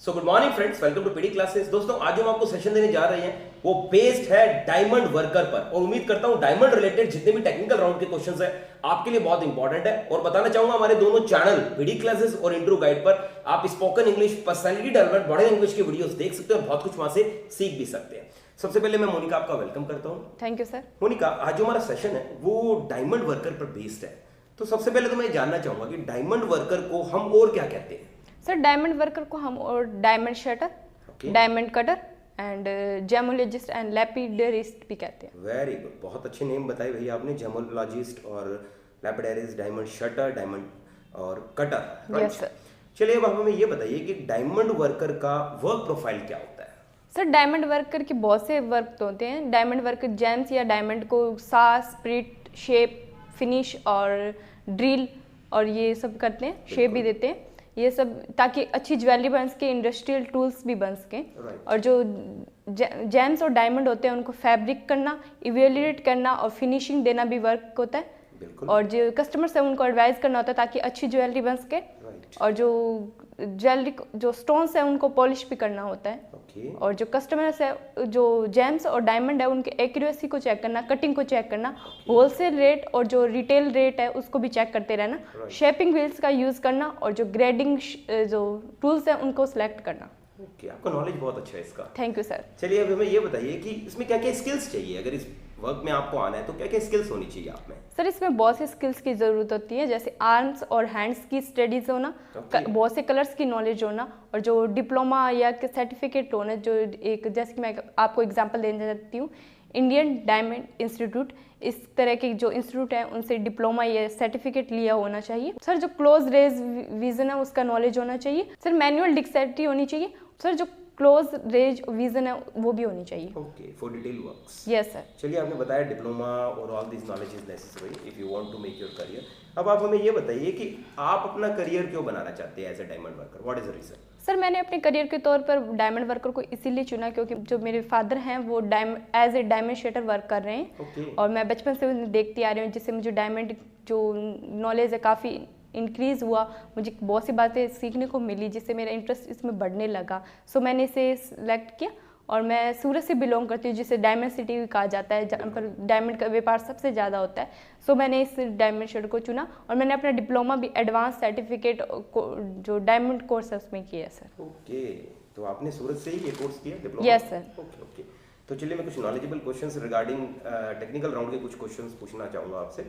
So good morning friends, welcome to PD classes. दोस्तों आज हम आपको सेशन देने जा रहे हैं वो बेस्ड है डायमंड वर्कर पर, और उम्मीद करता हूं डायमंड रिलेटेड जितने भी टेक्निकल राउंड के क्वेश्चंस है आपके लिए बहुत इंपॉर्टेंट है। और बताना चाहूंगा हमारे दोनों चैनल पीडी क्लासेस और इंट्रो गाइड पर आप spoken English, personality development, body language के वीडियोस देख सकते हैं और बहुत कुछ वहां से सीख भी सकते हैं। सबसे पहले मैं मोनिका आपका वेलकम करता हूँ। Thank you sir. मोनिका, आज जो हमारा सेशन है वो डायमंड वर्कर पर बेस्ड है, तो सबसे पहले तो मैं जानना चाहूंगा कि डायमंड वर्कर को हम और क्या कहते हैं? सर डायमंड वर्कर को हम और diamond shutter, diamond cutter and gemologist and lapidarist भी कहते हैं। वेरी गुड, बहुत अच्छे नेम बताए भैया आपने, जेमोलॉजिस्ट और लैपिडरिस्ट, डायमंड शटर, डायमंड और कटर। Yes sir. चलिए अब हमें ये बताइए कि डायमंड वर्कर का वर्क प्रोफाइल क्या होता है? सर डायमंड वर्कर के बहुत से वर्क होते हैं। डायमंड वर्कर जेम्स या डायमंड को सास, स्प्रिट, शेप, फिनिश और ड्रिल और ये सब करते हैं, शेप भी देते हैं ये सब, ताकि अच्छी ज्वेलरी बन सके, इंडस्ट्रियल टूल्स भी बन सके। और जो जेम्स और डायमंड होते हैं उनको फैब्रिक करना, इवेल्युएट करना और फिनिशिंग देना भी वर्क होता है। और जो कस्टमर्स है उनको एडवाइस करना होता है ताकि अच्छी ज्वेलरी बन सके। और जो ज्वेलरी, जो स्टोन्स है उनको पॉलिश भी करना होता है। और जो कस्टमर्स है, जो जेम्स और डायमंड है उनके एक्यूरेसी को चेक करना, कटिंग को चेक करना, होलसेल रेट और जो रिटेल रेट है उसको भी चेक करते रहना, शेपिंग व्हील्स का यूज करना और जो ग्रेडिंग जो टूल्स है उनको सिलेक्ट करना। ओके, आपका नॉलेज बहुत अच्छा है इसका। Thank you sir. चलिए अब हमें ये बताइए कि इसमें क्या क्या स्किल्स चाहिए, अगर इस वर्क में आपको आना है तो क्या क्या स्किल्स होनी चाहिए आप में? सर इसमें बहुत सी स्किल्स की ज़रूरत होती है, जैसे आर्म्स और हैंड्स की स्टडीज़ होना, बहुत से कलर्स की नॉलेज होना और जो डिप्लोमा या सर्टिफिकेट होना। जो एक, जैसे कि मैं आपको एग्जांपल देना चाहती हूँ, इंडियन डायमंड इंस्टीट्यूट, इस तरह के जो इंस्टीट्यूट है उनसे डिप्लोमा या सर्टिफिकेट लिया होना चाहिए। सर जो क्लोज रेज विजन है उसका नॉलेज होना चाहिए। सर मैनुअल डिक्सेप्टी होनी चाहिए। सर जो क्लोज रेंज विजन है वो भी होनी चाहिए। Okay, for detail works. Yes sir. चलिए आपने बताया डिप्लोमा और all this knowledge is necessary if you want to make your career. अब आप हमें ये बताइए कि आप अपना करियर क्यों बनाना चाहते हैं as a diamond worker, what is the reason? Sir मैंने अपने करियर के तौर पर डायमंड वर्कर को इसीलिए चुना क्योंकि जो मेरे फादर हैं वो as a diamond shutter work कर रहे हैं। और मैं बचपन से उन्हें देखती आ रही हूँ, जिससे मुझे डायमंड जो नॉलेज है काफ़ी इंक्रीज़ हुआ, मुझे बहुत सी बातें सीखने को मिली जिससे मेरा इंटरेस्ट इसमें बढ़ने लगा। सो मैंने इसे सिलेक्ट किया। और मैं सूरत से बिलोंग करती हूँ जिसे डायमंड सिटी भी कहा जाता है, जहाँ पर डायमंड का व्यापार सबसे ज़्यादा होता है। सो मैंने इस डायमंड शटर को चुना और मैंने अपना डिप्लोमा भी एडवांस सर्टिफिकेट जो डायमंड कोर्स है उसमें किया सर। ओके, तो आपने सूरत से ही ये कोर्स किया diploma? Yes sir. Okay okay, तो चलिए मैं कुछ knowledgeable questions regarding technical round के कुछ क्वेश्चंस पूछना चाहूँगा आपसे।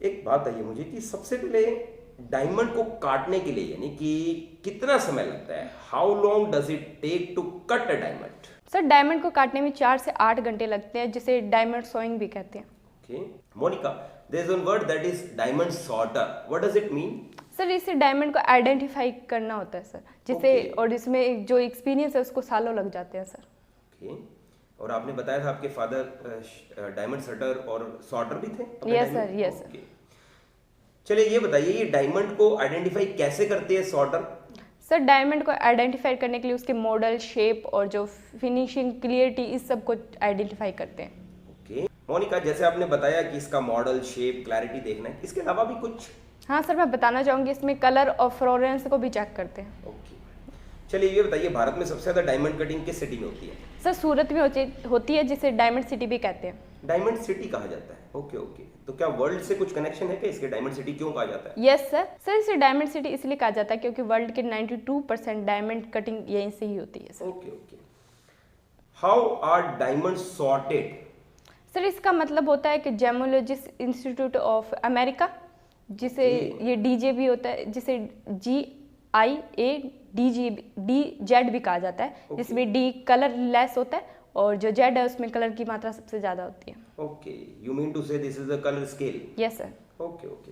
एक बात है मुझे कि सबसे पहले डायमंड को काटने के लिए यानी कि कितना समय लगता है? How long does it take to cut a diamond? Sir diamond को काटने में 4 से 8 घंटे लगते हैं, जिसे डायमंड सोइंग भी कहते हैं। Okay Monika, there is one word that is diamond sorter, what does it mean? Sir इसे डायमंड को आइडेंटिफाई करना होता है सर, जिसे और इसमें जो एक्सपीरियंस है उसको सालों लग जाते हैं सर। ओके, और आपने बताया था आपके फादर डायमंड सटर और सॉर्टर भी थे? Yes sir, yes sir. चलिए ये बताइए, ये डायमंड को आइडेंटिफाई कैसे करते हैं सॉर्टर? सर डायमंड को आइडेंटिफाई करने के लिए उसके मॉडल, शेप और जो फिनिशिंग, क्लियरिटी, इस सब को आइडेंटिफाई करते हैं। ओके मोनिका, जैसे आपने बताया कि इसका मॉडल, शेप, क्लैरिटी देखना है, इसके अलावा भी कुछ? हाँ सर, मैं बताना चाहूँगी इसमें कलर और फ्लोरेंस को भी चेक करते हैं। ओके, चलिए ये बताइए, भारत में सबसे ज़्यादा डायमंड कटिंग किस सिटी में होती है? सर सूरत में होती है, जिसे डायमंड सिटी भी कहते हैं। डायमंड सिटी कहा जाता है, ओके ओके, तो क्या वर्ल्ड से कुछ कनेक्शन है कि इसके डायमंड सिटी क्यों कहा जाता है? Yes sir. सर इसे डायमंड सिटी इसलिए कहा जाता है क्योंकि वर्ल्ड के 92% डायमंड कटिंग यहीं से ही होती है sir. Okay okay, how are diamonds sorted? Sir इसका मतलब होता है कि जेमोलॉजिस्ट इंस्टीट्यूट ऑफ अमेरिका, जिसे ये डीजे भी होता है, जिसे GIADZ भी कहा जाता है, जिसमें डी कलर लेस होता है और जो जेड है उसमें कलर की मात्रा सबसे ज्यादा होती है। ओके, यू मीन टू से this is the colour scale? Yes sir. Okay okay,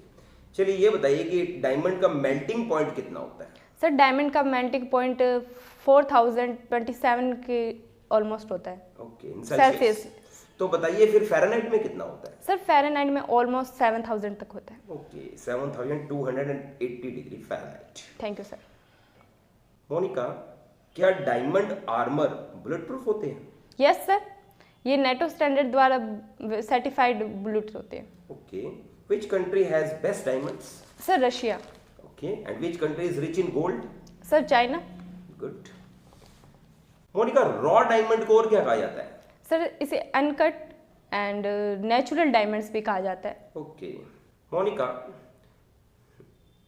चलिए ये बताइए कि डायमंड का मेल्टिंग पॉइंट कितना होता है? सर डायमंड का मेल्टिंग पॉइंट 4027 के ऑलमोस्ट होता है। Okay, Celsius. तो बताइए फिर फ़ारेनहाइट में कितना होता है? सर फ़ारेनहाइट में ऑलमोस्ट 7000 तक होता है। Okay, 7280 degree Fahrenheit. Thank you sir. Monika, क्या डायमंड आर्मर बुलेट प्रूफ होते हैं? यस सर, ये नेटो स्टैंडर्ड द्वारा सर्टिफाइड बुलेट होते हैं। Okay, which country has best diamonds? Sir Russia. Okay, and which country is rich in gold? Sir China. Good. Monika, raw diamond को और क्या कहा जाता है? सर इसे अनकट एंड नेचुरल डायमंड्स भी कहा जाता है। Okay. Monika,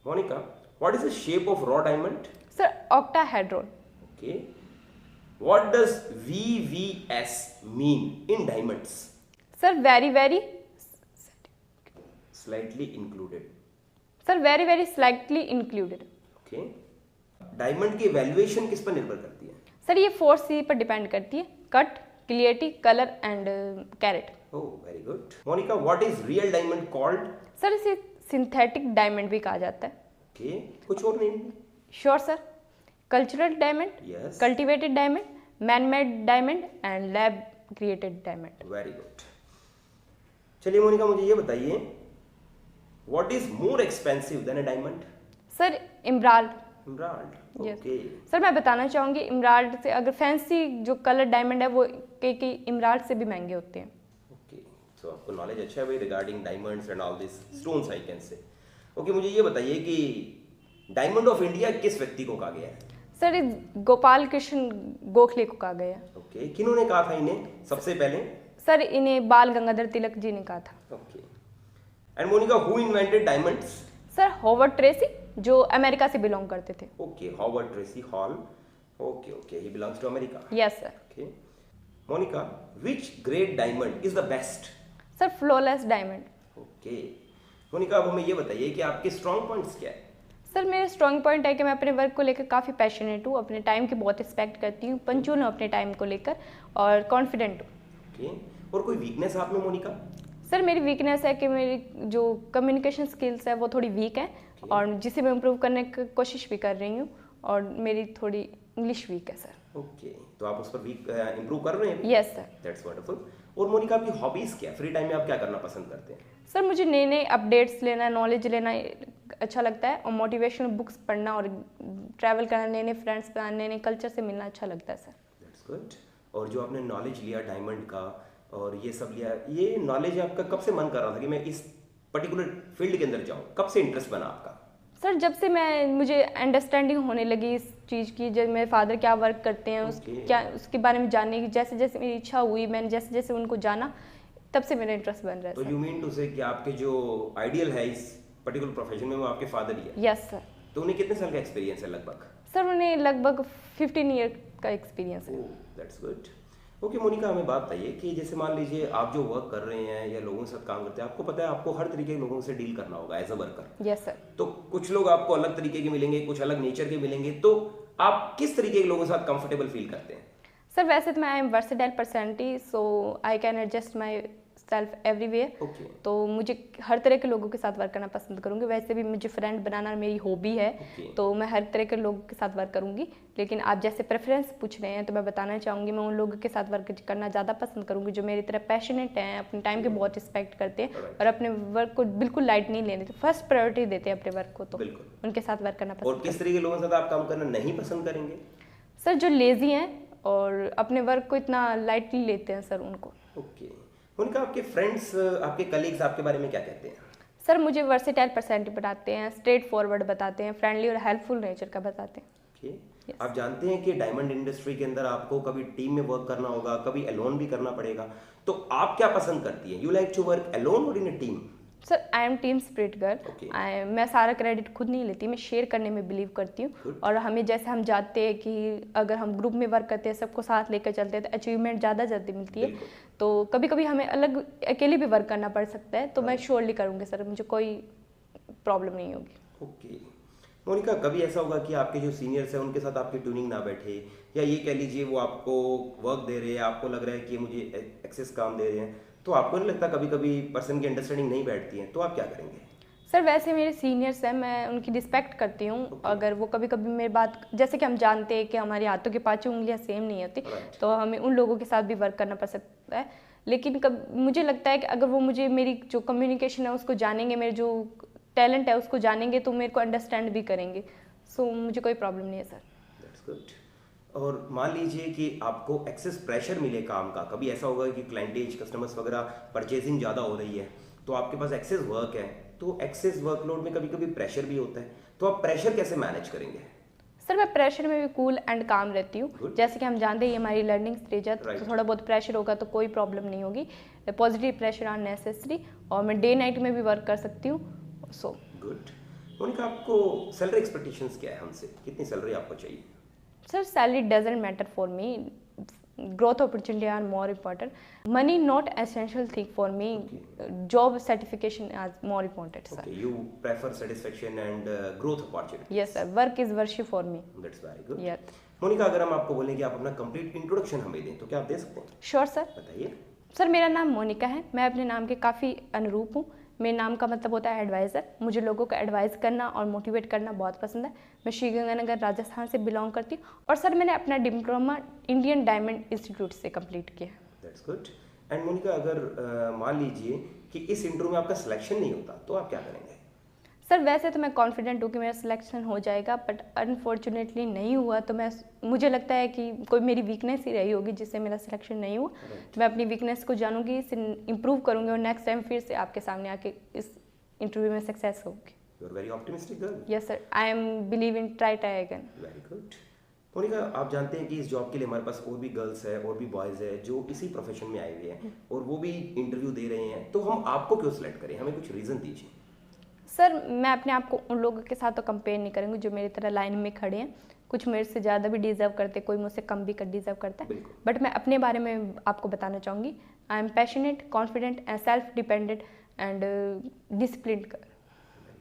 what is the shape of raw diamond? Sir octahedron. Okay. What does VVS mean in diamonds? Sir very slightly included. Sir very slightly included. Okay. Diamond की valuation किस पर निर्भर करती है? सर ये 4C पर डिपेंड करती है, cut, clarity, colour and carat. Oh very good. Monika, what is real diamond called? Sir इसे सिंथेटिक डायमंड भी कहा जाता है। ओके, कुछ और name? Sure sir, cultural diamond, yes, cultivated diamond, man made diamond and lab created diamond. Very good. चलिए मोनिका, मुझे ये बताइए, what is more expensive than a diamond? Sir emerald. Emerald. Yes. Okay. Sir मैं बताना चाहूँगी emerald से, अगर fancy जो कलर डायमंड है वो कई इमराल्ड से भी महंगे होते हैं। ओके, सो आपको नॉलेज अच्छा है भाई regarding diamonds and all this stones I can say. Okay, मुझे ये बताइए कि डायमंड ऑफ इंडिया किस व्यक्ति को कहा गया है? सर गोपाल कृष्ण गोखले को कहा गया। ओके, किन्होंने कहा था इन्हें सबसे पहले? सर इन्हें बाल गंगाधर तिलक जी ने कहा था। Okay. And Monika, who invented diamonds? Sir Howard Tracy, जो अमेरिका से बिलोंग करते थे। Okay, Howard Tracy Hall. Okay, he belongs to America. Yes sir. Okay. Monika, which grade diamond is the best? Sir flawless diamond. Okay. Monika, अब हमें ये बताइए कि आपके स्ट्रॉन्ग पॉइंट्स क्या है? सर मेरे स्ट्रॉन्ग पॉइंट है कि मैं अपने वर्क को लेकर काफ़ी पैशनेट हूँ, अपने टाइम की बहुत रिस्पेक्ट करती हूँ, पंचुअल हूँ अपने टाइम को लेकर और कॉन्फिडेंट हूँ। ओके, और कोई वीकनेस आप में मोनिका? सर मेरी वीकनेस है कि मेरी जो कम्युनिकेशन स्किल्स है वो थोड़ी वीक है और जिसे मैं इम्प्रूव करने की कोशिश भी कर रही हूँ, और मेरी थोड़ी इंग्लिश वीक है सर। ओके, तो आप उस पर वीक इम्प्रूव कर रहे हैं? Yes sir. That's wonderful. और मोनिका, आपकी हॉबीज क्या है? फ्री टाइम में आप क्या करना पसंद करते हैं? सर मुझे नए नए अपडेट्स लेना, नॉलेज लेना अच्छा लगता है, और मोटिवेशनल बुक्स पढ़ना और ट्रैवल करना, नए नए फ्रेंड्स बनाना, नए नए कल्चर से मिलना अच्छा लगता है सर। That's good. और जो आपने नॉलेज लिया डायमंड का और ये सब लिया, ये नॉलेज आपका कब से मन कर रहा था कि मैं इस पर्टिकुलर फील्ड के अंदर जाऊँ? कब से इंटरेस्ट बना आपका? सर जब से मुझे अंडरस्टैंडिंग होने लगी इस चीज़ की, जब मेरे फादर क्या वर्क करते हैं उसके बारे में जानने की जैसे जैसे मेरी इच्छा हुई, मैंने जैसे जैसे उनको जाना, तब से मेरा इंटरेस्ट बन रहा है। तो यू मीन टू से कि आपके जो आइडियल है इस पर्टिकुलर प्रोफेशन में वो आपके फादर ही है? Yes sir. तो उन्हें कितने साल का एक्सपीरियंस है लगभग? सर उन्हें लगभग 15 ईयर का एक्सपीरियंस है। That's good. ओके मोनिका, हमें बात बताइए कि जैसे मान लीजिए आप जो वर्क कर रहे हैं या लोगों के साथ काम करते हैं, आपको पता है आपको हर तरीके के लोगों से डील करना होगा as a worker. Yes sir. तो कुछ लोग आपको अलग तरीके के मिलेंगे, कुछ अलग नेचर के मिलेंगे, तो आप किस तरीके के लोगों के साथ कंफर्टेबल फील करते हैं? सर वैसे तो मैं I am versatile personality, so I can adjust my self everywhere. Okay. तो मुझे हर तरह के लोगों के साथ वर्क करना पसंद करूंगी। वैसे भी मुझे फ्रेंड बनाना मेरी हॉबी है, तो मैं हर तरह के लोगों के साथ वर्क करूंगी। लेकिन आप जैसे प्रेफरेंस पूछ रहे हैं तो मैं बताना चाहूँगी मैं उन लोगों के साथ वर्क करना ज़्यादा पसंद करूंगी जो मेरी तरह पैशनेट हैं, अपने टाइम की बहुत रिस्पेक्ट करते हैं और अपने वर्क को बिल्कुल लाइट नहीं लेने, फर्स्ट प्रायोरिटी देते हैं अपने वर्क को, तो उनके साथ वर्क करना पसंद। और किस तरीके के लोगों के साथ आप काम करना नहीं पसंद करेंगे? सर जो लेजी हैं और अपने वर्क को इतना लाइटली लेते हैं सर, उनको। ओके। उनका आपके फ्रेंड्स, आपके कलीग्स आपके बारे में क्या कहते हैं? सर मुझे वर्सेटाइल पर्सनैलिटी बताते हैं, स्ट्रेट फॉरवर्ड बताते हैं, फ्रेंडली और हेल्पफुल नेचर का बताते हैं। ओके। आप जानते हैं कि डायमंड इंडस्ट्री के अंदर आपको कभी टीम में वर्क करना होगा, कभी अलोन भी करना पड़ेगा, तो आप क्या पसंद करती हैं? You like to work alone और in a team? Sir I am team spirit girl. मैं सारा क्रेडिट खुद नहीं लेती, मैं शेयर करने में बिलीव करती हूँ। और हमें जैसे हम जानते हैं कि अगर हम ग्रुप में वर्क करते हैं, सबको साथ लेकर चलते हैं, तो अचीवमेंट ज़्यादा जल्दी मिलती है। तो कभी कभी हमें अलग अकेले भी वर्क करना पड़ सकता है, तो मैं श्योरली करूँगी सर, मुझे कोई प्रॉब्लम नहीं होगी। ओके। मोनिका, कभी ऐसा होगा कि आपके जो सीनियर्स हैं उनके साथ आपकी ट्यूनिंग ना बैठे, या ये कह लीजिए वो आपको वर्क दे रहे हैं, आपको लग रहा है कि मुझे एक्सेस काम दे रहे हैं, तो आपको नहीं लगता कभी कभी पर्सन की अंडरस्टैंडिंग नहीं बैठती है, तो आप क्या करेंगे? सर वैसे मेरे सीनियर्स हैं, मैं उनकी रिस्पेक्ट करती हूँ। अगर वो कभी कभी मेरी बात, जैसे कि हम जानते हैं कि हमारे हाथों की पांचों उंगलियां सेम नहीं होती, तो हमें उन लोगों के साथ भी वर्क करना पड़ सकता है। लेकिन मुझे लगता है कि अगर वो मुझे मेरी जो कम्युनिकेशन है उसको जानेंगे, मेरे जो टैलेंट है उसको जानेंगे, तो मेरे को अंडरस्टैंड भी करेंगे। सो मुझे कोई प्रॉब्लम नहीं है सर। That's good. और मान लीजिए कि आपको एक्सेस प्रेशर मिले काम का, कभी ऐसा होगा कि क्लाइंटेज, कस्टमर्स वगैरह परचेजिंग ज़्यादा हो रही है, तो आपके पास एक्सेस वर्क है, तो एक्सेस वर्कलोड में कभी कभी प्रेशर भी होता है, तो आप प्रेशर कैसे मैनेज करेंगे? सर मैं प्रेशर में भी कूल एंड काम रहती हूँ। Good. जैसे कि हम जानते हैं ये हमारी लर्निंग स्टेज है, Right. तो थोड़ा बहुत प्रेशर होगा तो कोई प्रॉब्लम नहीं होगी। पॉजिटिव प्रेशर आर नेसेसरी, और मैं डे नाइट में भी वर्क कर सकती हूँ। So good. मोनिका, आपको सैलरी एक्सपेक्टेशंस क्या है हमसे? कितनी सैलरी आपको चाहिए? Sir salary doesn't matter for me, growth opportunity are more important. Money not essential thing for me. Job certification is more important, sir. Okay, you prefer satisfaction and growth opportunity. Yes sir, work is worship for me. That's very good. Yeah. Monika, अगर हम आपको बोलें कि आप अपना complete introduction हमें दें तो क्या आप दे सकते हैं? Sure sir. बताइए। सर मेरा नाम मोनिका है, मैं अपने नाम के काफ़ी अनुरूप हूँ। मेरे नाम का मतलब होता है एडवाइज़र। मुझे लोगों को एडवाइस करना और मोटिवेट करना बहुत पसंद है। मैं श्रीगंगानगर राजस्थान से बिलोंग करती हूँ, और सर मैंने अपना डिप्लोमा इंडियन डायमंड इंस्टीट्यूट से कंप्लीट किया। That's good. एंड मोनिका, अगर मान लीजिए कि इस इंटरव्यू में आपका सिलेक्शन नहीं होता तो आप क्या करेंगे? सर वैसे तो मैं कॉन्फिडेंट हूँ कि मेरा सिलेक्शन हो जाएगा, बट अनफॉर्चुनेटली नहीं हुआ तो मुझे लगता है कि कोई मेरी वीकनेस ही रही होगी जिससे मेरा सिलेक्शन नहीं हुआ। मैं अपनी वीकनेस को जानूंगी, इसे इम्प्रूव करूंगी, और नेक्स्ट टाइम फिर से आपके सामने आके इस इंटरव्यू में सक्सेस होगी। You are very optimistic girl. Yes sir, I am believe in try again. Very good. Monika, आप जानते हैं कि इस जॉब के लिए हमारे पास और भी गर्ल्स है और भी बॉयज़ है जो इसी प्रोफेशन में आए हुए हैं और वो भी इंटरव्यू दे रहे हैं, तो हम आपको क्यों सिलेक्ट करें? हमें कुछ रीज़न दीजिए। सर मैं अपने आप को उन लोगों के साथ तो कंपेयर नहीं करूँगी जो मेरी तरह लाइन में खड़े हैं। कुछ मेरे से ज़्यादा भी डिजर्व करते, कोई मुझसे कम भी डिजर्व करता है, बट मैं अपने बारे में आपको बताना चाहूँगी। I am passionate, confident and self dependent and discipline,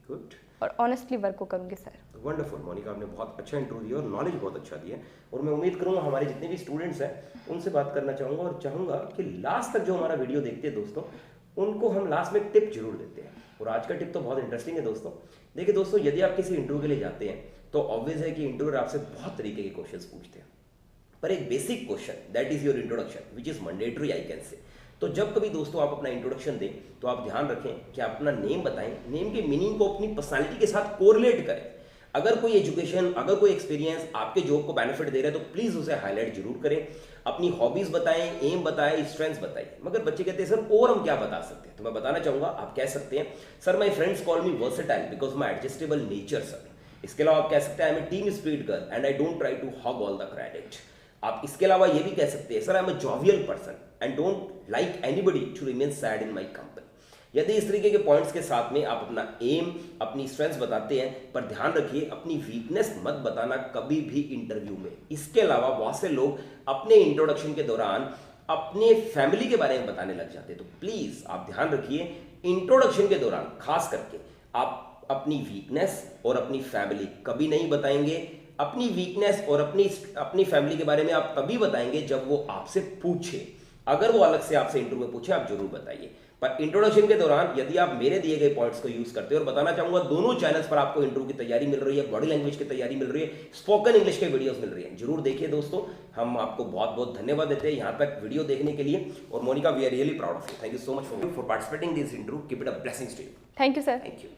good, और ऑनेस्टली वर्क को करूँगी सर। वंडरफुल मोनिका, आपने बहुत अच्छा इंटरव्यू दिया और नॉलेज बहुत अच्छा दिया, और मैं उम्मीद करूँगा हमारे जितने भी स्टूडेंट्स हैं उनसे बात करना चाहूँगा, और चाहूँगा कि लास्ट तक जो हमारा वीडियो देखते हैं दोस्तों, उनको हम लास्ट में टिप जरूर देते हैं। और आज का टिप तो बहुत इंटरेस्टिंग है दोस्तों। देखिए दोस्तों, यदि आप किसी इंटरव्यू के लिए जाते हैं तो ऑब्वियस है कि इंटरव्यूअर आपसे बहुत तरीके के क्वेश्चंस पूछते हैं, पर एक basic question that is your introduction which is mandatory, I can say. तो जब कभी दोस्तों आप अपना इंट्रोडक्शन दें तो आप ध्यान रखें कि आप अपना नेम बताएं, नेम के मीनिंग को अपनी पर्सनालिटी के साथ कोरिलेट करें। अगर कोई एजुकेशन, अगर कोई एक्सपीरियंस आपके जॉब को बेनिफिट दे रहा है तो प्लीज उसे हाईलाइट जरूर करें। अपनी हॉबीज बताएं, एम बताएं, स्ट्रेंथ्स बताएं। मगर बच्चे कहते हैं सर और हम क्या बता सकते हैं, तो मैं बताना चाहूंगा आप कह सकते हैं sir my friends call me versatile because my adjustable nature sir. इसके अलावा आप कह सकते हैं I am a team spirit girl and I don't try to hog all the credit. आप इसके अलावा ये भी कह सकते हैं sir I am a jovial person and don't like anybody to remain sad in my company. यदि इस तरीके के पॉइंट्स के साथ में आप अपना एम, अपनी स्ट्रेंथ्स बताते हैं, पर ध्यान रखिए अपनी वीकनेस मत बताना कभी भी इंटरव्यू में। इसके अलावा बहुत से लोग अपने इंट्रोडक्शन के दौरान अपने फैमिली के बारे में बताने लग जाते हैं, तो प्लीज आप ध्यान रखिए इंट्रोडक्शन के दौरान खास करके आप अपनी वीकनेस और अपनी फैमिली कभी नहीं बताएंगे। अपनी वीकनेस और अपनी फैमिली के बारे में आप तभी बताएंगे जब वो आपसे पूछे। अगर वो अलग से आपसे इंटरव्यू में पूछे आप जरूर बताइए, पर इंट्रोडक्शन के दौरान यदि आप मेरे दिए गए पॉइंट्स को यूज करते हो, और बताना चाहूंगा दोनों चैनल्स पर आपको इंटरव्यू की तैयारी मिल रही है, बॉडी लैंग्वेज की तैयारी मिल रही है, स्पोकन इंग्लिश के वीडियोस मिल रही है, जरूर देखिए दोस्तों। हम आपको बहुत बहुत धन्यवाद देते हैं यहाँ तक वीडियो देखने के लिए। और Monika, we are really proud of you. Thank you so much for participating this interview. Keep it a blessings to you. Thank you sir. Thank you.